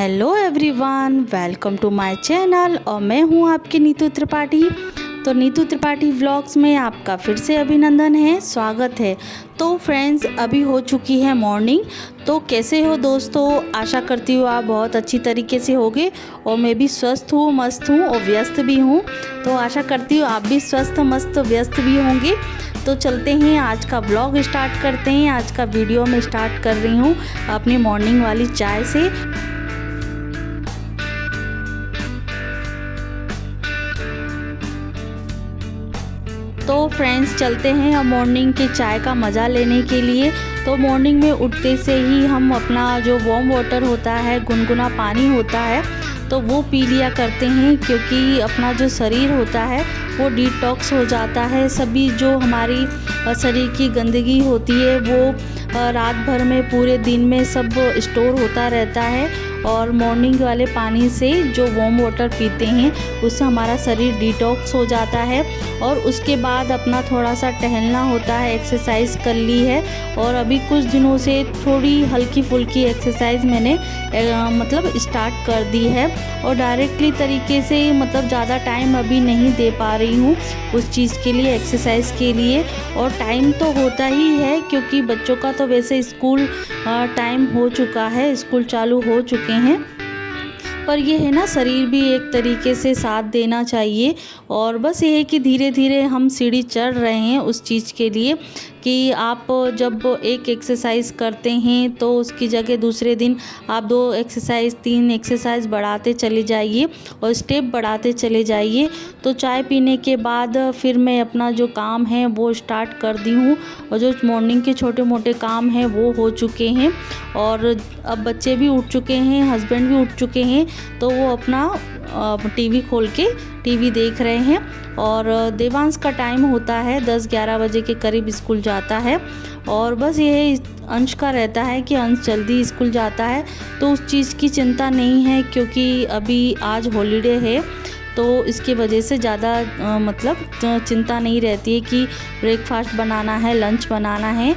Hello everyone, welcome to my channel और मैं हूं आपकी नीतू त्रिपाठी। तो नीतू त्रिपाठी व्लॉग्स में आपका फिर से अभिनंदन है, स्वागत है। तो फ्रेंड्स, अभी हो चुकी है मॉर्निंग। तो कैसे हो दोस्तों? आशा करती हूँ आप बहुत अच्छी तरीके से होगे और मैं भी स्वस्थ हूँ, मस्त हूँ और व्यस्त भी हूँ। तो आशा करती हूँ आप भी स्वस्थ, मस्त, व्यस्त भी होंगे। तो चलते हैं, आज का व्लॉग स्टार्ट करते हैं। आज का वीडियो मैं स्टार्ट कर रही हूँ अपनी मॉर्निंग वाली चाय से। तो फ्रेंड्स, चलते हैं अब मॉर्निंग की चाय का मज़ा लेने के लिए। तो मॉर्निंग में उठते से ही हम अपना जो वार्म वाटर होता है, गुनगुना पानी होता है, तो वो पी लिया करते हैं, क्योंकि अपना जो शरीर होता है वो डिटॉक्स हो जाता है। सभी जो हमारी शरीर की गंदगी होती है वो रात भर में, पूरे दिन में सब स्टोर होता रहता है। और मॉर्निंग वाले पानी से जो वार्म वाटर पीते हैं उससे हमारा शरीर डिटॉक्स हो जाता है। और उसके बाद अपना थोड़ा सा टहलना होता है, एक्सरसाइज कर ली है। और अभी कुछ दिनों से थोड़ी हल्की फुल्की एक्सरसाइज मैंने मतलब स्टार्ट कर दी है। और डायरेक्टली तरीके से मतलब ज़्यादा टाइम अभी नहीं दे पा रही हूँ उस चीज़ के लिए, एक्सरसाइज के लिए। और टाइम तो होता ही है, क्योंकि बच्चों का तो वैसे स्कूल टाइम हो चुका है, स्कूल चालू हो चुके हैं। पर ये है ना, शरीर भी एक तरीके से साथ देना चाहिए। और बस ये है कि धीरे धीरे हम सीढ़ी चढ़ रहे हैं उस चीज़ के लिए कि आप जब एक एक्सरसाइज करते हैं तो उसकी जगह दूसरे दिन आप 2 एक्सरसाइज 3 एक्सरसाइज बढ़ाते चले जाइए और स्टेप बढ़ाते चले जाइए। तो चाय पीने के बाद फिर मैं अपना जो काम है वो स्टार्ट कर दी हूँ। और जो मॉर्निंग के छोटे मोटे काम हैं वो हो चुके हैं। और अब बच्चे भी उठ चुके हैं, हस्बैंड भी उठ चुके हैं, तो वो अपना टीवी खोल के टीवी देख रहे हैं। और देवांश का टाइम होता है 10-11 बजे के करीब स्कूल जाता है। और बस ये अंश का रहता है कि अंश जल्दी स्कूल जाता है, तो उस चीज़ की चिंता नहीं है, क्योंकि अभी आज हॉलीडे है। तो इसकी वजह से ज़्यादा मतलब चिंता नहीं रहती है कि ब्रेकफास्ट बनाना है, लंच बनाना है।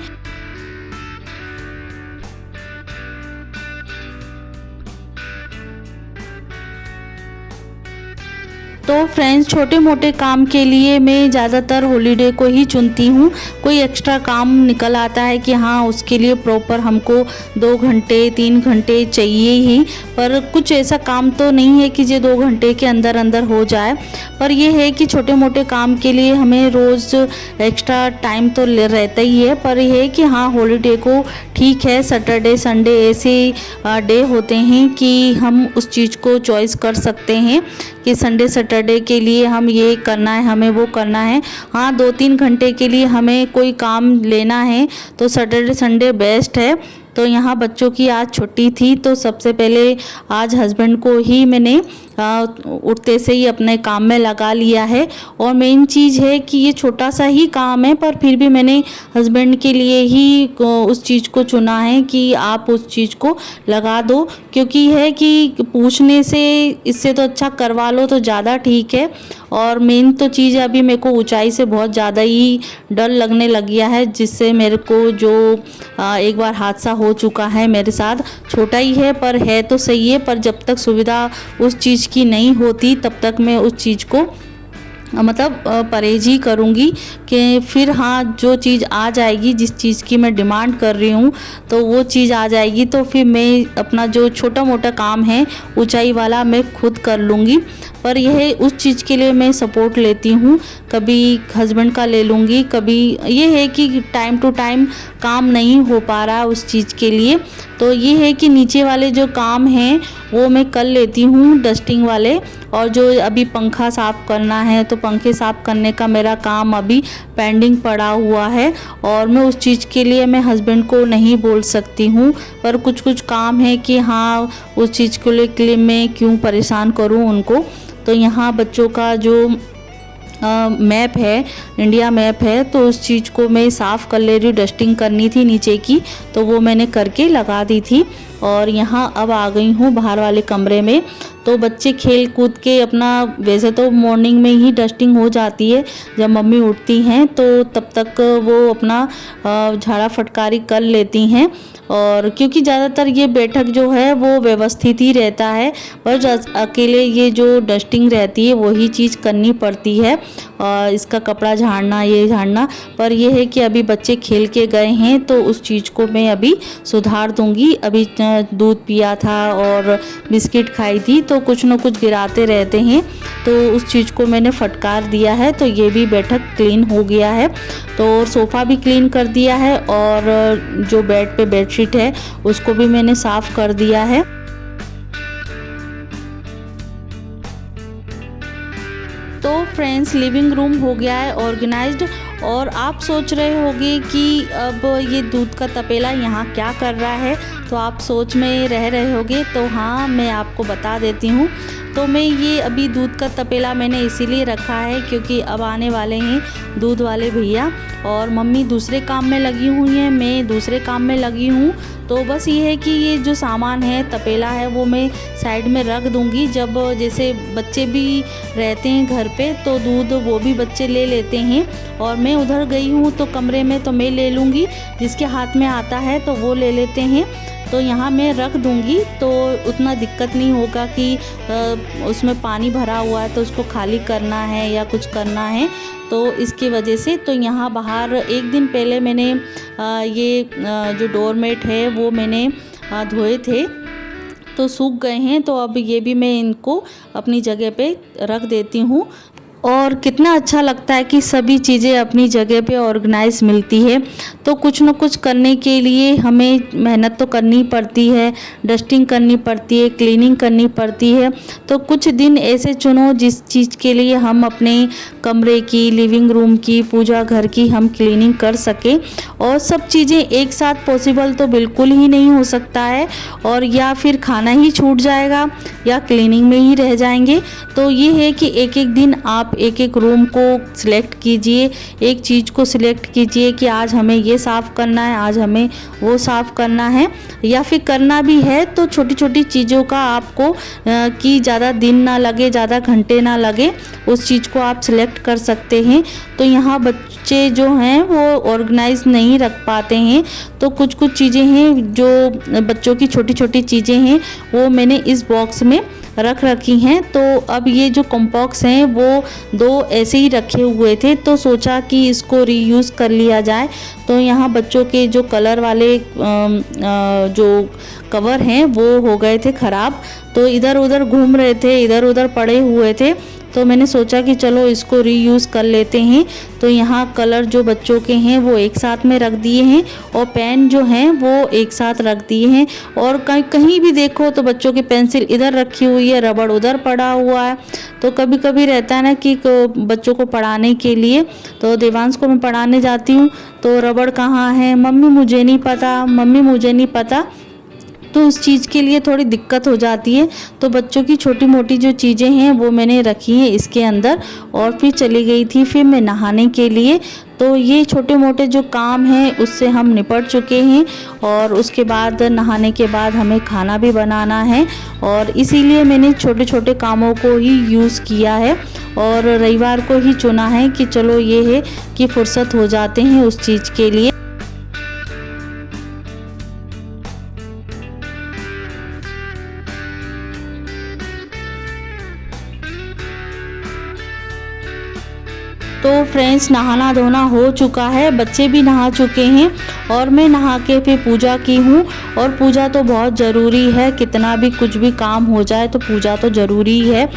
तो फ्रेंड्स, छोटे मोटे काम के लिए मैं ज़्यादातर हॉलीडे को ही चुनती हूँ। कोई एक्स्ट्रा काम निकल आता है कि हाँ, उसके लिए प्रॉपर हमको 2 घंटे 3 घंटे चाहिए ही, पर कुछ ऐसा काम तो नहीं है कि जो 2 घंटे के अंदर अंदर हो जाए। पर यह है कि छोटे मोटे काम के लिए हमें रोज़ एक्स्ट्रा टाइम तो रहता ही है। पर यह है कि हाँ, हॉलीडे को ठीक है, सैटरडे संडे ऐसे डे होते हैं कि हम उस चीज़ को चॉइस कर सकते हैं कि संडे सैटरडे के लिए हम ये करना है, हमें वो करना है। हाँ, 2-3 घंटे के लिए हमें कोई काम लेना है तो सैटरडे संडे बेस्ट है। तो यहाँ बच्चों की आज छुट्टी थी, तो सबसे पहले आज हस्बैंड को ही मैंने उठते से ही अपने काम में लगा लिया है। और मेन चीज़ है कि ये छोटा सा ही काम है, पर फिर भी मैंने हस्बैंड के लिए ही उस चीज़ को चुना है कि आप उस चीज़ को लगा दो, क्योंकि है कि पूछने से इससे तो अच्छा करवा लो तो ज़्यादा ठीक है। और मेन तो चीज़ अभी मेरे को ऊंचाई से बहुत ज़्यादा ही डर लगने लग गया है, जिससे मेरे को जो एक बार हादसा हो चुका है मेरे साथ, छोटा ही है पर है तो सही है, पर जब तक सुविधा उस चीज़ की नहीं होती तब तक मैं उस चीज़ को मतलब परहेज ही करूँगी कि फिर हाँ, जो चीज़ आ जाएगी, जिस चीज़ की मैं डिमांड कर रही हूँ तो वो चीज़ आ जाएगी, तो फिर मैं अपना जो छोटा मोटा काम है ऊंचाई वाला मैं खुद कर लूँगी। पर यह उस चीज़ के लिए मैं सपोर्ट लेती हूँ, कभी हस्बैंड का ले लूँगी, कभी ये है कि टाइम टू टाइम काम नहीं हो पा रहा उस चीज़ के लिए। तो ये है कि नीचे वाले जो काम हैं वो मैं कर लेती हूँ, डस्टिंग वाले। और जो अभी पंखा साफ़ करना है तो पंखे साफ़ करने का मेरा काम अभी पेंडिंग पड़ा हुआ है। और मैं उस चीज़ के लिए मैं हस्बैंड को नहीं बोल सकती हूँ, पर कुछ कुछ काम है कि हाँ, उस चीज़ को लेकर मैं क्यों परेशान करूँ उनको। तो यहाँ बच्चों का जो मैप है, इंडिया मैप है, तो उस चीज़ को मैं साफ़ कर ले रही हूँ, डस्टिंग करनी थी नीचे की, तो वो मैंने करके लगा दी थी। और यहाँ अब आ गई हूँ बाहर वाले कमरे में। तो बच्चे खेल कूद के अपना, वैसे तो मॉर्निंग में ही डस्टिंग हो जाती है जब मम्मी उठती हैं, तो तब तक वो अपना झाड़ा फटकारी कर लेती हैं। और क्योंकि ज़्यादातर ये बैठक जो है वो व्यवस्थित ही रहता है, पर अकेले ये जो डस्टिंग रहती है वही चीज़ करनी पड़ती है, इसका कपड़ा झाड़ना, ये झाड़ना। पर यह है कि अभी बच्चे खेल के गए हैं तो उस चीज़ को मैं अभी सुधार दूंगी। अभी दूध पिया था और बिस्किट खाई थी, तो कुछ न कुछ गिराते रहते हैं, तो उस चीज़ को मैंने फटकार दिया है। तो ये भी बैठक क्लीन हो गया है। तो सोफ़ा भी क्लीन कर दिया है और जो बेड पे बेडशीट है उसको भी मैंने साफ़ कर दिया है। तो फ्रेंड्स, लिविंग रूम हो गया है ऑर्गेनाइज्ड। और आप सोच रहे होंगे कि अब ये दूध का तपेला यहाँ क्या कर रहा है, तो आप सोच में रह रहे होंगे। तो हाँ, मैं आपको बता देती हूँ। तो मैं ये अभी दूध का तपेला मैंने इसीलिए रखा है क्योंकि अब आने वाले हैं दूध वाले भैया, और मम्मी दूसरे काम में लगी हुई हैं, मैं दूसरे काम में लगी हूँ। तो बस ये है कि ये जो सामान है, तपेला है, वो मैं साइड में रख दूँगी। जब जैसे बच्चे भी रहते हैं घर पे तो दूध वो भी बच्चे ले लेते हैं, और मैं उधर गई हूँ तो कमरे में तो मैं ले लूँगी, जिसके हाथ में आता है तो वो ले लेते हैं। तो यहाँ मैं रख दूँगी तो उतना दिक्कत नहीं होगा कि उसमें पानी भरा हुआ है तो उसको खाली करना है या कुछ करना है, तो इसकी वजह से। तो यहाँ बाहर एक दिन पहले मैंने ये जो डोरमेट है वो मैंने धोए थे, तो सूख गए हैं। तो अब ये भी मैं इनको अपनी जगह पे रख देती हूँ। और कितना अच्छा लगता है कि सभी चीज़ें अपनी जगह पे ऑर्गेनाइज मिलती है। तो कुछ न कुछ करने के लिए हमें मेहनत तो करनी पड़ती है, डस्टिंग करनी पड़ती है, क्लीनिंग करनी पड़ती है। तो कुछ दिन ऐसे चुनो जिस चीज़ के लिए हम अपने कमरे की, लिविंग रूम की, पूजा घर की हम क्लीनिंग कर सकें। और सब चीज़ें एक साथ पॉसिबल तो बिल्कुल ही नहीं हो सकता है, और या फिर खाना ही छूट जाएगा या क्लीनिंग में ही रह जाएंगे। तो ये है कि एक एक दिन आप एक एक रूम को सिलेक्ट कीजिए, एक चीज़ को सिलेक्ट कीजिए कि आज हमें ये साफ़ करना है, आज हमें वो साफ़ करना है, या फिर करना भी है तो छोटी छोटी चीज़ों का आपको कि ज़्यादा दिन ना लगे, ज़्यादा घंटे ना लगे, उस चीज़ को आप सिलेक्ट कर सकते हैं। तो यहाँ बच्चे जो हैं वो ऑर्गेनाइज नहीं रख पाते हैं, तो कुछ कुछ चीज़ें हैं जो बच्चों की छोटी छोटी चीज़ें हैं वो मैंने इस बॉक्स में रख रखी हैं। तो अब ये जो कॉम्बॉक्स हैं वो 2 ऐसे ही रखे हुए थे, तो सोचा कि इसको रीयूज़ कर लिया जाए। तो यहाँ बच्चों के जो कलर वाले जो कवर हैं वो हो गए थे ख़राब, तो इधर उधर घूम रहे थे, इधर उधर पड़े हुए थे। तो मैंने सोचा कि चलो इसको रीयूज़ कर लेते हैं। तो यहाँ कलर जो बच्चों के हैं वो एक साथ में रख दिए हैं, और पेन जो हैं वो एक साथ रख दिए हैं। और कहीं भी देखो तो बच्चों की पेंसिल इधर रखी हुई है, रबड़ उधर पड़ा हुआ है। तो कभी कभी रहता है ना कि बच्चों को पढ़ाने के लिए, तो देवांश को मैं पढ़ाने जाती हूँ तो रबड़ कहाँ है, मम्मी मुझे नहीं पता, मम्मी मुझे नहीं पता। तो उस चीज़ के लिए थोड़ी दिक्कत हो जाती है। तो बच्चों की छोटी मोटी जो चीज़ें हैं वो मैंने रखी हैं इसके अंदर, और फिर चली गई थी फिर मैं नहाने के लिए। तो ये छोटे मोटे जो काम हैं उससे हम निपट चुके हैं, और उसके बाद नहाने के बाद हमें खाना भी बनाना है, और इसीलिए मैंने छोटे छोटे कामों को ही यूज़ किया है, और रविवार को ही चुना है कि चलो ये है कि फुर्सत हो जाते हैं उस चीज़ के लिए। तो फ्रेंड्स, नहाना धोना हो चुका है, बच्चे भी नहा चुके हैं, और मैं नहा के फिर पूजा की हूँ। और पूजा तो बहुत ज़रूरी है, कितना भी कुछ भी काम हो जाए तो पूजा तो ज़रूरी है।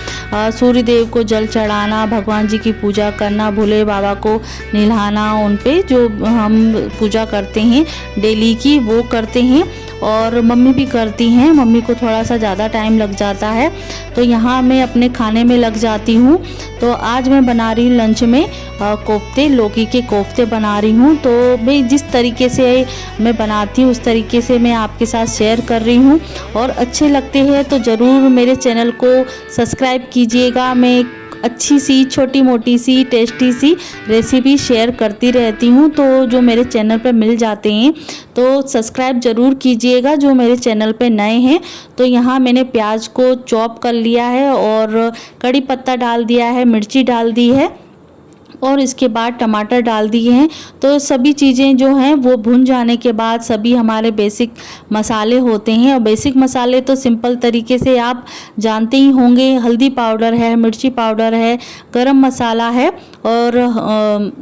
सूर्य देव को जल चढ़ाना, भगवान जी की पूजा करना, भोले बाबा को नहलाना, उन पे जो हम पूजा करते हैं डेली की वो करते हैं, और मम्मी भी करती हैं। मम्मी को थोड़ा सा ज़्यादा टाइम लग जाता है। तो यहाँ मैं अपने खाने में लग जाती हूँ। तो आज मैं बना रही हूँ लंच में कोफ्ते, लौकी के कोफ्ते बना रही हूँ। तो मैं जिस तरीके से मैं बनाती हूँ उस तरीके से मैं आपके साथ शेयर कर रही हूँ, और अच्छे लगते हैं तो ज़रूर मेरे चैनल को सब्सक्राइब कीजिएगा। मैं अच्छी सी छोटी मोटी सी टेस्टी सी रेसिपी शेयर करती रहती हूँ, तो जो मेरे चैनल पर मिल जाते हैं तो सब्सक्राइब ज़रूर कीजिएगा जो मेरे चैनल पे नए हैं। तो यहाँ मैंने प्याज को चॉप कर लिया है और कड़ी पत्ता डाल दिया है, मिर्ची डाल दी है और इसके बाद टमाटर डाल दिए हैं। तो सभी चीज़ें जो हैं वो भुन जाने के बाद सभी हमारे बेसिक मसाले होते हैं, और बेसिक मसाले तो सिंपल तरीके से आप जानते ही होंगे। हल्दी पाउडर है, मिर्ची पाउडर है, गरम मसाला है और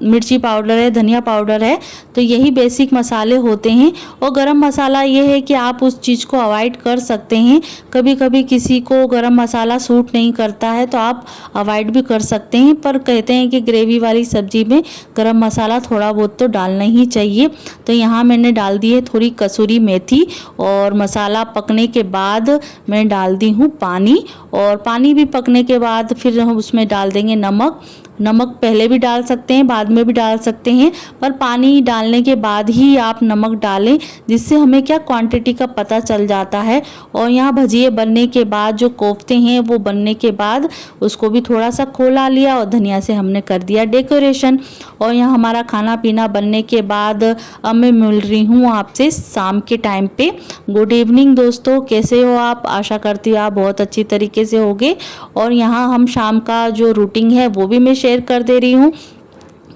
मिर्ची पाउडर है, धनिया पाउडर है। तो यही बेसिक मसाले होते हैं। और गरम मसाला ये है कि आप उस चीज़ को अवॉइड कर सकते हैं, कभी कभी किसी को गरम मसाला सूट नहीं करता है तो आप अवॉइड भी कर सकते हैं, पर कहते हैं कि ग्रेवी वाली सब्जी में गरम मसाला थोड़ा बहुत तो डालना ही चाहिए। तो यहाँ मैंने डाल दी है थोड़ी कसूरी मेथी, और मसाला पकने के बाद मैं डाल दी हूँ पानी, और पानी भी पकने के बाद फिर हम उसमें डाल देंगे नमक। नमक पहले भी डाल सकते हैं, बाद में भी डाल सकते हैं, पर पानी डालने के बाद ही आप नमक डालें, जिससे हमें क्या क्वांटिटी का पता चल जाता है। और यहाँ भजिए बनने के बाद जो कोफ्ते हैं वो बनने के बाद उसको भी थोड़ा सा खोला लिया और धनिया से हमने कर दिया डेकोरेशन। और यहाँ हमारा खाना पीना बनने के बाद अब मैं मिल रही हूँ आपसे शाम के टाइम पे। गुड इवनिंग दोस्तों, कैसे हो आप? आशा करती हूँ आप बहुत अच्छी तरीके से होगे। और यहाँ हम शाम का जो रूटीन है वो भी मैं शेयर कर दे रही हूँ।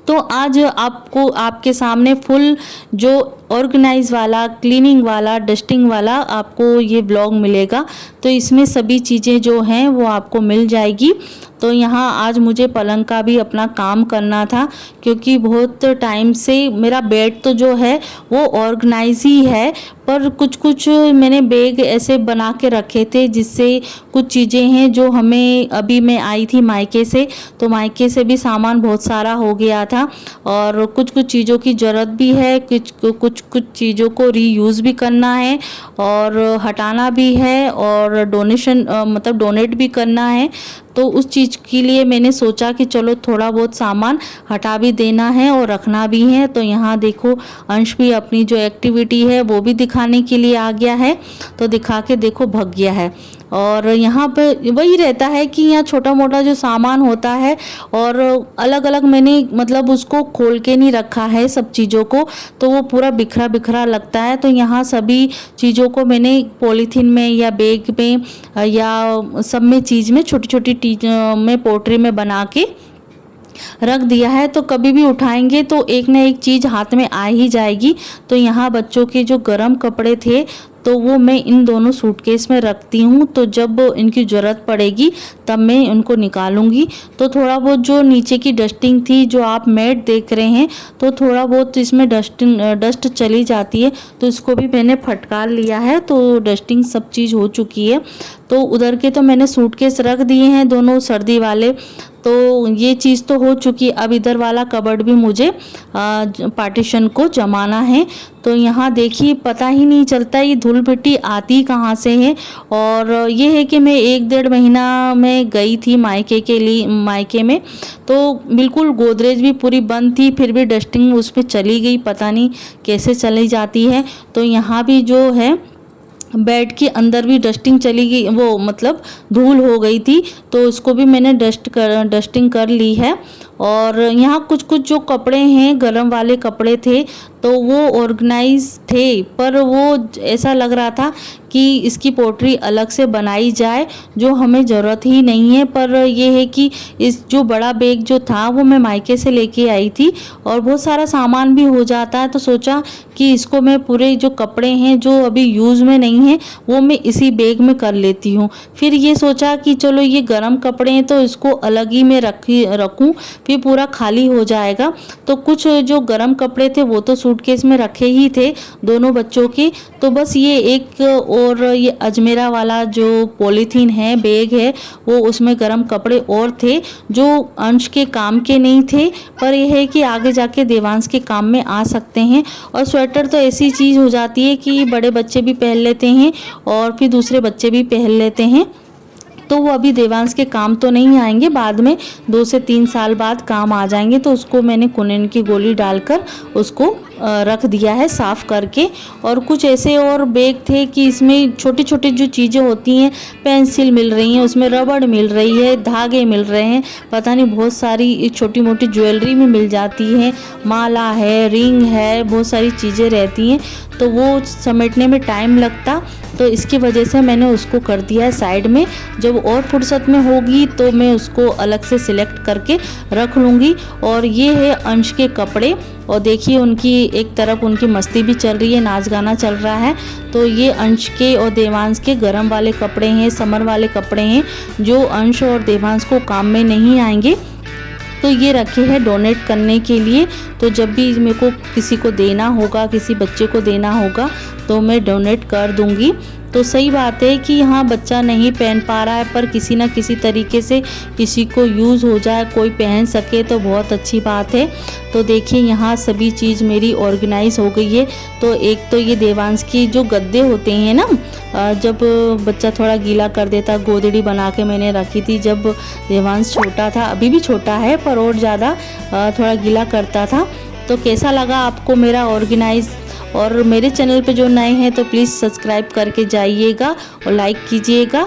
तो आज आपको आपके सामने फुल जो ऑर्गेनाइज वाला, क्लीनिंग वाला, डस्टिंग वाला आपको ये ब्लॉग मिलेगा। तो इसमें सभी चीज़ें जो हैं वो आपको मिल जाएगी। तो यहाँ आज मुझे पलंग का भी अपना काम करना था, क्योंकि बहुत टाइम से मेरा बेड तो जो है वो ऑर्गेनाइज ही है, पर कुछ कुछ मैंने बैग ऐसे बना के रखे थे जिससे कुछ चीज़ें हैं जो हमें, अभी मैं आई थी मायके से तो मायके से भी सामान बहुत सारा हो गया था, और कुछ कुछ चीज़ों की ज़रूरत भी है, कुछ चीज़ों को रीयूज़ भी करना है और हटाना भी है, और डोनेशन मतलब डोनेट भी करना है। तो उस चीज़ के लिए मैंने सोचा कि चलो थोड़ा बहुत सामान हटा भी देना है और रखना भी है। तो यहाँ देखो अंश भी अपनी जो एक्टिविटी है वो भी दिखाने के लिए आ गया है, तो दिखा के देखो भग गया है। और यहाँ पे वही रहता है कि यहाँ छोटा मोटा जो सामान होता है, और अलग अलग मैंने मतलब उसको खोल के नहीं रखा है सब चीज़ों को, तो वो पूरा बिखरा बिखरा लगता है। तो यहाँ सभी चीज़ों को मैंने पॉलीथीन में या बैग में या सब में चीज़ में छोटी छोटी में पोटरी में बना के रख दिया है। तो कभी भी उठाएंगे तो एक ना एक चीज़ हाथ में आ ही जाएगी। तो यहाँ बच्चों के जो गर्म कपड़े थे तो वो मैं इन दोनों सूटकेस में रखती हूँ, तो जब इनकी ज़रूरत पड़ेगी तब मैं उनको निकालूंगी। तो थोड़ा बहुत जो नीचे की डस्टिंग थी, जो आप मैट देख रहे हैं, तो थोड़ा बहुत इसमें डस्ट चली जाती है, तो इसको भी मैंने फटकार लिया है। तो डस्टिंग सब चीज़ हो चुकी है। तो उधर के तो मैंने सूटकेस रख दिए हैं दोनों सर्दी वाले, तो ये चीज़ तो हो चुकी। अब इधर वाला कबर्ड भी मुझे पार्टीशन को जमाना है। तो यहाँ देखिए पता ही नहीं चलता ये धूल मिट्टी आती कहाँ से है। और ये है कि मैं 1-1.5 महीना में गई थी मायके में, तो बिल्कुल गोदरेज भी पूरी बंद थी, फिर भी डस्टिंग उस पर चली गई, पता नहीं कैसे चली जाती है। तो यहाँ भी जो है बेड के अंदर भी डस्टिंग चली गई, वो मतलब धूल हो गई थी, तो उसको भी मैंने डस्टिंग कर ली है। और यहाँ कुछ कुछ जो कपड़े हैं गर्म वाले कपड़े थे तो वो ऑर्गेनाइज थे, पर वो ऐसा लग रहा था कि इसकी पोटरी अलग से बनाई जाए, जो हमें ज़रूरत ही नहीं है। पर ये है कि इस जो बड़ा बैग जो था वो मैं मायके से लेके आई थी और बहुत सारा सामान भी हो जाता है, तो सोचा कि इसको मैं पूरे जो कपड़े हैं जो अभी यूज़ में नहीं है वो मैं इसी बैग में कर लेती हूँ। फिर ये सोचा कि चलो ये गर्म कपड़े हैं तो इसको अलग ही मैं रखूँ, फिर पूरा खाली हो जाएगा। तो कुछ जो गर्म कपड़े थे वो तो सूटकेस में रखे ही थे दोनों बच्चों के, तो बस ये एक और ये अजमेरा वाला जो पॉलीथीन है, बैग है, वो उसमें गर्म कपड़े और थे जो अंश के काम के नहीं थे, पर यह है कि आगे जाके देवांश के काम में आ सकते हैं। और स्वेटर तो ऐसी चीज़ हो जाती है कि बड़े बच्चे भी पहन लेते हैं और फिर दूसरे बच्चे भी पहन लेते हैं। तो वो अभी देवांश के काम तो नहीं आएंगे, बाद में 2 से 3 साल बाद काम आ जाएंगे। तो उसको मैंने कुनिन की गोली डालकर उसको रख दिया है साफ़ करके। और कुछ ऐसे और बैग थे कि इसमें छोटी छोटी जो चीज़ें होती हैं, पेंसिल मिल रही हैं, उसमें रबड़ मिल रही है, धागे मिल रहे हैं, पता नहीं बहुत सारी छोटी मोटी ज्वेलरी में मिल जाती है, माला है, रिंग है, बहुत सारी चीज़ें रहती हैं, तो वो समेटने में टाइम लगता। तो इसकी वजह से मैंने उसको कर दिया है साइड में। जब और फुर्सत में होगी तो मैं उसको अलग से सिलेक्ट करके रख लूँगी। और ये है अंश के कपड़े, और देखिए उनकी एक तरफ उनकी मस्ती भी चल रही है, नाच गाना चल रहा है। तो ये अंश के और देवांश के गरम वाले कपड़े हैं, समर वाले कपड़े हैं, जो अंश और देवांश को काम में नहीं आएंगे। तो ये रखे हैं डोनेट करने के लिए। तो जब भी मेरे को किसी को देना होगा, किसी बच्चे को देना होगा, तो मैं डोनेट कर दूंगी। तो सही बात है कि हाँ, बच्चा नहीं पहन पा रहा है, पर किसी ना किसी तरीके से किसी को यूज़ हो जाए, कोई पहन सके तो बहुत अच्छी बात है। तो देखिए यहाँ सभी चीज़ मेरी ऑर्गेनाइज हो गई है। तो एक तो ये देवांश की जो गद्दे होते हैं ना, जब बच्चा थोड़ा गीला कर देता, गोदड़ी बना के मैंने रखी थी जब देवांश छोटा था, अभी भी छोटा है पर और ज़्यादा थोड़ा गीला करता था। तो कैसा लगा आपको मेरा ऑर्गेनाइज? और मेरे चैनल पे जो नए हैं तो प्लीज़ सब्सक्राइब करके जाइएगा और लाइक कीजिएगा।